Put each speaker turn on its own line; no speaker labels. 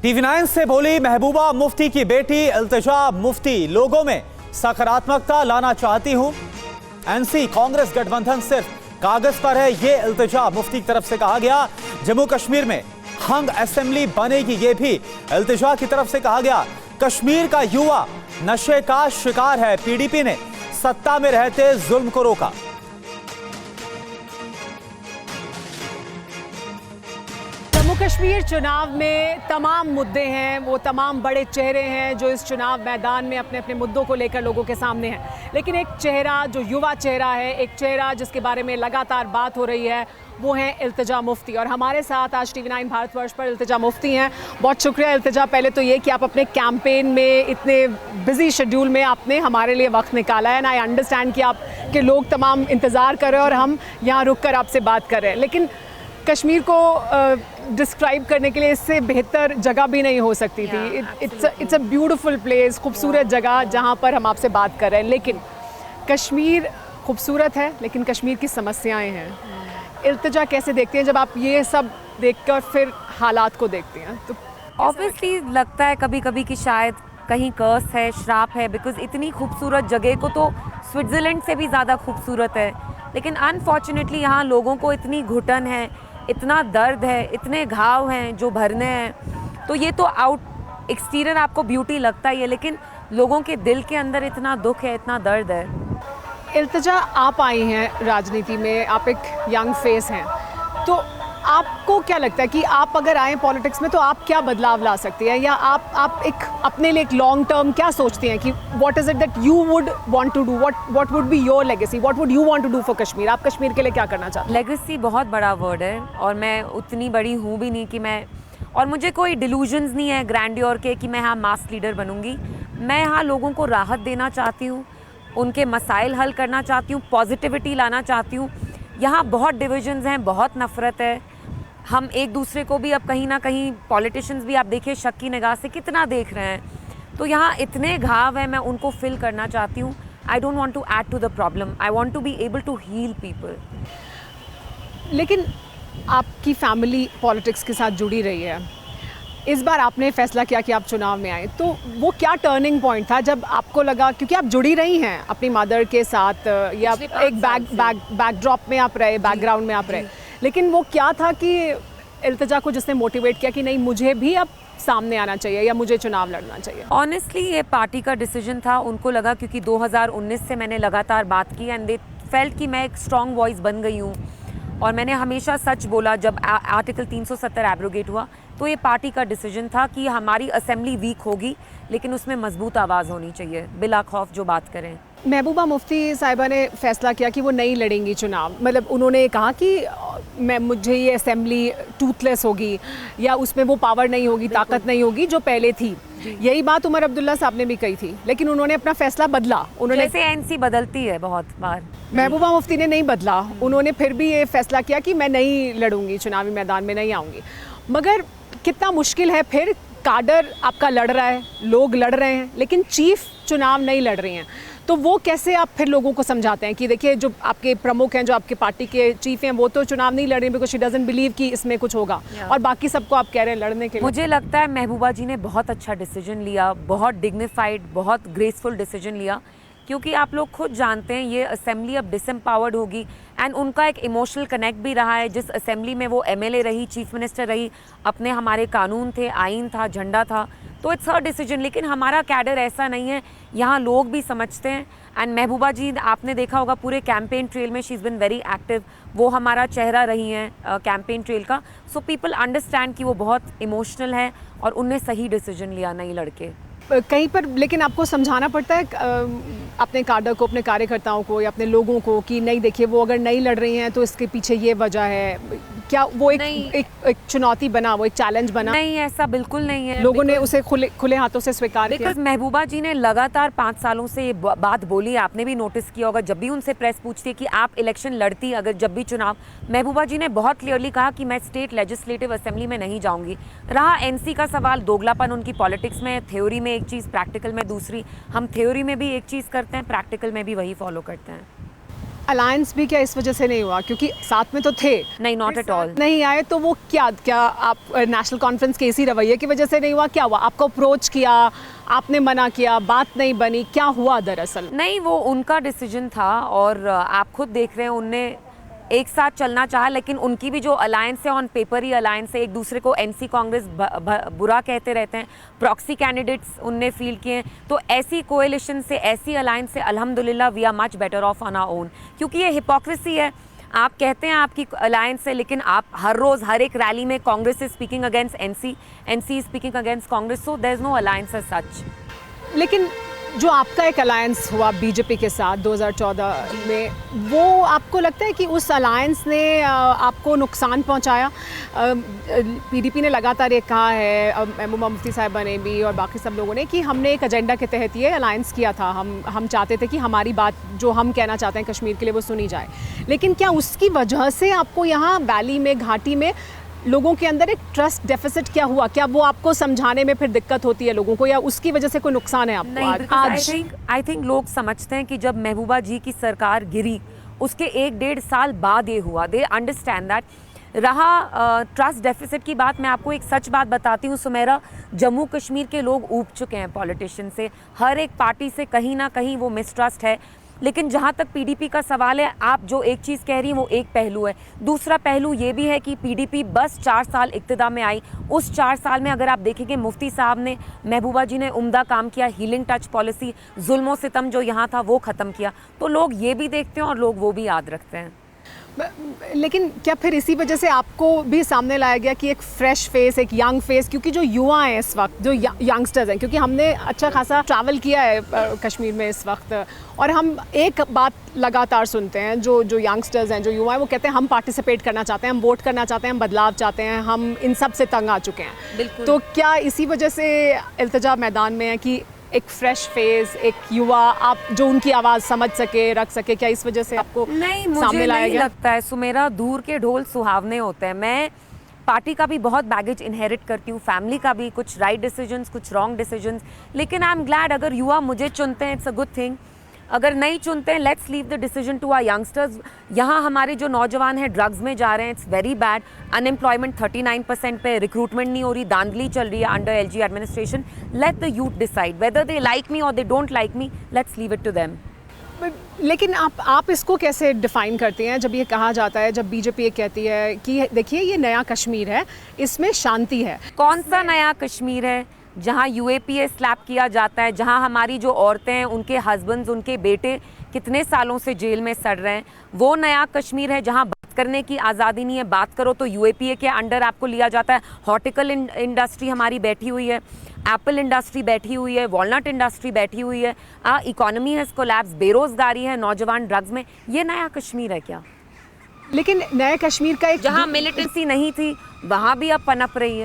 TV9 से बोली महबूबा मुफ्ती की बेटी इल्तिजा मुफ्ती, लोगों में सकारात्मकता लाना चाहती हूं। एनसी कांग्रेस गठबंधन सिर्फ कागज पर है, ये इल्तिजा मुफ्ती की तरफ से कहा गया। जम्मू कश्मीर में हंग असेंबली बनेगी, ये भी इल्तिजा की तरफ से कहा गया। कश्मीर का युवा नशे का शिकार है, पीडीपी ने सत्ता में रहते जुल्म को रोका।
जम्मू कश्मीर चुनाव में तमाम मुद्दे हैं, वो तमाम बड़े चेहरे हैं जो इस चुनाव मैदान में अपने अपने मुद्दों को लेकर लोगों के सामने हैं। लेकिन एक चेहरा जो युवा चेहरा है, एक चेहरा जिसके बारे में लगातार बात हो रही है, वो है इल्तिजा मुफ्ती। और हमारे साथ आज TV9 भारतवर्ष पर इल्तिजा मुफ्ती हैं। बहुत शुक्रिया इल्तिजा, पहले तो ये कि आप अपने कैंपेन में इतने बिजी शेड्यूल में आपने हमारे लिए वक्त निकाला है। एंड आई अंडरस्टैंड कि आपके लोग तमाम इंतज़ार कर रहे हैं और हम यहाँ रुक कर आपसे बात कर रहे हैं। लेकिन कश्मीर को डिस्क्राइब करने के लिए इससे बेहतर जगह भी नहीं हो सकती थी। इट्स अ ब्यूटीफुल प्लेस, खूबसूरत जगह जहाँ पर हम आपसे बात कर रहे हैं। लेकिन कश्मीर खूबसूरत है, लेकिन कश्मीर की समस्याएं हैं। इल्तिजा कैसे देखते हैं जब आप ये सब देखकर फिर हालात को देखते हैं? तो
ऑब्वियसली लगता है कभी कभी कि शायद कहीं कर्स है, श्राप है, बिकॉज इतनी खूबसूरत जगह को तो स्विट्ज़रलैंड से भी ज़्यादा खूबसूरत है, लेकिन अनफॉर्चुनेटली यहाँ लोगों को इतनी घुटन है, इतना दर्द है, इतने घाव हैं जो भरने हैं। तो ये तो आउट एक्सटीरियर आपको ब्यूटी लगता ही है, लेकिन लोगों के दिल के अंदर इतना दुख है, इतना दर्द है।
इल्तिजा, आप आई हैं राजनीति में, आप एक यंग फेस हैं, तो आपको क्या लगता है कि आप अगर आए पॉलिटिक्स में तो आप क्या बदलाव ला सकती हैं, या आप एक अपने लिए एक लॉन्ग टर्म क्या सोचती हैं कि what is it that you would want to do, what would be your legacy, what would you want to do for Kashmir? आप कश्मीर के लिए क्या करना चाहते हैं?
लेगेसी बहुत बड़ा वर्ड है और मैं उतनी बड़ी हूँ भी नहीं कि मैं, और मुझे कोई डिल्यूजन्स नहीं है ग्रैंडियर के कि मैं यहाँ मास लीडर बनूँगी। मैं यहाँ लोगों को राहत देना चाहती हूँ, उनके मसाइल हल करना चाहती हूँ, पॉजिटिविटी लाना चाहती हूँ। यहाँ बहुत डिविजन्स हैं, बहुत नफ़रत है, हम एक दूसरे को भी अब कहीं ना कहीं पॉलिटिशियंस भी आप देखिए शक की निगाह से कितना देख रहे हैं। तो यहाँ इतने घाव हैं, मैं उनको फिल करना चाहती हूँ। I don't want to add to the problem, I want to be able to heal people.
लेकिन आपकी फैमिली पॉलिटिक्स के साथ जुड़ी रही है, इस बार आपने फैसला किया कि आप चुनाव में आए, तो वो क्या टर्निंग पॉइंट था जब आपको लगा, क्योंकि आप जुड़ी रही हैं अपनी मदर के साथ, या एक बैकड्रॉप में आप रहे, बैकग्राउंड में आप रहे, लेकिन वो क्या था कि इल्तिजा को जिसने मोटिवेट किया कि नहीं मुझे भी अब सामने आना चाहिए या मुझे चुनाव लड़ना चाहिए?
ऑनेस्टली ये पार्टी का डिसीजन था। उनको लगा, क्योंकि 2019 से मैंने लगातार बात की एंड दे फेल्ट कि मैं एक स्ट्रॉन्ग वॉइस बन गई हूँ और मैंने हमेशा सच बोला। जब आर्टिकल 370 एब्रोगेट हुआ तो ये पार्टी का डिसीजन था कि हमारी असेंबली वीक होगी, लेकिन उसमें मजबूत आवाज़ होनी चाहिए, बिला खौफ जो बात करें।
महबूबा मुफ्ती साहिबा ने फैसला किया कि वो नहीं लड़ेंगी चुनाव, मतलब उन्होंने कहा कि मुझे ये असेंबली टूथलेस होगी या उसमें वो पावर नहीं होगी, ताकत नहीं होगी जो पहले थी। यही बात उमर अब्दुल्ला साहब ने भी कही थी, लेकिन उन्होंने अपना फैसला बदला। उन्होंने,
जैसे एनसी बदलती है बहुत बार,
महबूबा मुफ्ती ने नहीं बदला। उन्होंने फिर भी ये फैसला किया कि मैं नहीं लड़ूंगी, चुनावी मैदान में नहीं आऊँगी। मगर कितना मुश्किल है फिर, काडर आपका लड़ रहा है, लोग लड़ रहे हैं, लेकिन चीफ चुनाव नहीं लड़ रही हैं, तो वो कैसे आप फिर लोगों को समझाते हैं कि देखिए जो आपके प्रमुख हैं, जो आपके पार्टी के चीफ हैं, वो तो चुनाव नहीं लड़ रही बिकॉज शी डजंट बिलीव कि इसमें कुछ होगा, और बाकी सबको आप कह रहे हैं लड़ने के लिए?
मुझे लगता है महबूबा जी ने बहुत अच्छा डिसीजन लिया, बहुत डिग्निफाइड, बहुत ग्रेसफुल डिसीजन लिया, क्योंकि आप लोग खुद जानते हैं ये असेंबली अब डिसएम्पावर्ड होगी एंड उनका एक इमोशनल कनेक्ट भी रहा है। जिस असेंबली में वो एमएलए रही, चीफ मिनिस्टर रही, अपने हमारे कानून थे, आइन था, झंडा था, तो इट्स हर डिसीजन। लेकिन हमारा कैडर ऐसा नहीं है, यहाँ लोग भी समझते हैं। एंड महबूबा जी आपने देखा होगा पूरे कैंपेन ट्रेल में she is been very active, वो हमारा चेहरा रही हैं कैंपेन ट्रेल का। सो पीपल अंडरस्टैंड कि वो बहुत इमोशनल है और उनने सही डिसीजन लिया नहीं लड़के
कहीं पर। लेकिन आपको समझाना पड़ता है अपने काडर को, अपने कार्यकर्ताओं को या अपने लोगों को कि नहीं देखिए वो अगर नहीं लड़ रही हैं तो इसके पीछे ये वजह है। क्या वो एक चुनौती बना, वो एक चैलेंज बना?
नहीं, ऐसा बिल्कुल नहीं है।
लोगों ने उसे खुले हाथों से स्वीकार किया।
बिकॉज महबूबा जी ने लगातार 5 सालों से ये बात बोली, आपने भी नोटिस किया होगा। जब भी उनसे प्रेस पूछती है कि आप इलेक्शन लड़ती, अगर जब भी चुनाव, महबूबा जी ने बहुत क्लियरली कहा कि मैं स्टेट लेजिस्लेटिव असेंबली में नहीं जाऊंगी। रहा एनसी का सवाल, दोगलापन उनकी पॉलिटिक्स में, थ्योरी में एक चीज़, प्रैक्टिकल में दूसरी। हम थ्योरी में भी एक चीज़ करते हैं, प्रैक्टिकल में भी वही फॉलो करते हैं।
अलायंस भी क्या इस वजह से नहीं हुआ क्योंकि साथ में तो थे?
नहीं, नॉट एट ऑल।
नहीं आए तो वो क्या आप नेशनल कॉन्फ्रेंस के इसी रवैये की वजह से नहीं हुआ? क्या हुआ? आपको अप्रोच किया, आपने मना किया, बात नहीं बनी, क्या हुआ दरअसल?
नहीं, वो उनका डिसीजन था और आप खुद देख रहे हैं उनने एक साथ चलना चाहा, लेकिन उनकी भी जो अलायंस है ऑन पेपर ही अलायंस है, एक दूसरे को एनसी कांग्रेस बुरा कहते रहते हैं, प्रॉक्सी कैंडिडेट्स उनने फील किए हैं। तो ऐसी कोएलिशन से, ऐसी अलायंस से अल्हम्दुलिल्लाह we are much better off on our own, क्योंकि ये हिपोक्रेसी है। आप कहते हैं आपकी अलायंस है, लेकिन आप हर रोज़ हर एक रैली में Congress is speaking against NC, NC is speaking against Congress, so there is no alliance as such.
लेकिन जो आपका एक अलायंस हुआ बीजेपी के साथ 2014 में, वो आपको लगता है कि उस अलायंस ने आपको नुकसान पहुंचाया? पीडीपी ने लगातार ये कहा है, महबूबा मुफ्ती साहिबा ने भी और बाकी सब लोगों ने, कि हमने एक एजेंडा के तहत ये अलायंस किया था, हम चाहते थे कि हमारी बात जो हम कहना चाहते हैं कश्मीर के लिए वो सुनी जाए। लेकिन क्या उसकी वजह से आपको यहाँ वैली में, घाटी में लोगों के अंदर एक ट्रस्ट डेफिसिट क्या हुआ? क्या वो आपको समझाने में फिर दिक्कत होती है लोगों को, या उसकी वजह से कोई नुकसान है आपको?
नहीं, आई थिंक लोग समझते हैं कि जब महबूबा जी की सरकार गिरी उसके 1-1.5 साल बाद ये हुआ, दे अंडरस्टैंड दैट। रहा ट्रस्ट डेफिसिट की बात, मैं आपको एक सच बात बताती हूँ सुमेरा, जम्मू कश्मीर के लोग ऊब चुके हैं पॉलिटिशियन से, हर एक पार्टी से कहीं ना कहीं वो मिसट्रस्ट है। लेकिन जहाँ तक पीडीपी का सवाल है, आप जो एक चीज़ कह रही हैं वो एक पहलू है, दूसरा पहलू ये भी है कि पीडीपी बस 4 साल इक्तिदार में आई, उस 4 साल में अगर आप देखेंगे मुफ्ती साहब ने, महबूबा जी ने उम्दा काम किया, हीलिंग टच पॉलिसी, जुल्म सितम जो यहाँ था वो ख़त्म किया, तो लोग ये भी देखते हैं और लोग वो भी याद रखते हैं।
लेकिन क्या फिर इसी वजह से आपको भी सामने लाया गया कि एक फ्रेश फेस, एक यंग फेस, क्योंकि जो युवा हैं इस वक्त, जो यंगस्टर्स हैं, क्योंकि हमने अच्छा खासा ट्रैवल किया है कश्मीर में इस वक्त, और हम एक बात लगातार सुनते हैं, जो यंगस्टर्स हैं, जो युवा हैं, वो कहते हैं हम पार्टिसिपेट करना चाहते हैं, हम वोट करना चाहते हैं, हम बदलाव चाहते हैं, हम इन सब से तंग आ चुके हैं।
बिल्कुल।
तो क्या इसी वजह से इल्तिजा मैदान में है कि एक फ्रेश फेस, एक युवा, आप जो उनकी आवाज़ समझ सके, रख सके, क्या इस वजह से आपको
नहीं, मुझे नहीं लगता है सुमेरा, दूर के ढोल सुहावने होते हैं। मैं पार्टी का भी बहुत बैगेज इनहेरिट करती हूँ, फैमिली का भी, कुछ राइट डिसीजंस, कुछ रॉन्ग डिसीजंस, लेकिन आई एम ग्लैड अगर युवा मुझे चुनते हैं, इट्स अ गुड थिंग। अगर नहीं चुनते हैं, let's leave the decision to our youngsters. यहाँ हमारे जो नौजवान हैं ड्रग्स में जा रहे हैं, इट्स वेरी बैड। अनएम्प्लॉयमेंट 39% पे, रिक्रूटमेंट नहीं हो रही, धांधली चल रही है under LG administration. Let the youth decide whether they like me और they don't like me, let's leave it to them.
लेकिन आप इसको कैसे डिफाइन करते हैं जब ये कहा जाता है, जब बीजेपी ये कहती है कि देखिए ये नया कश्मीर है, इसमें शांति है?
कौन सा नया कश्मीर है जहाँ यूएपीए स्लैप किया जाता है, जहाँ हमारी जो औरतें हैं, उनके हस्बैंड्स, उनके बेटे कितने सालों से जेल में सड़ रहे हैं? वो नया कश्मीर है जहाँ बात करने की आज़ादी नहीं है, बात करो तो यूएपीए के अंडर आपको लिया जाता है। हॉर्टिकल इंडस्ट्री हमारी बैठी हुई है, एप्पल इंडस्ट्री बैठी हुई है, वॉलनट इंडस्ट्री बैठी हुई है, इकोनॉमी हैज़ कोलैप्स, बेरोजगारी है, नौजवान ड्रग्स में, ये नया कश्मीर है क्या?
लेकिन नए कश्मीर का एक,
जहाँ मिलिटेंसी नहीं थी वहाँ भी अब पनप रही है।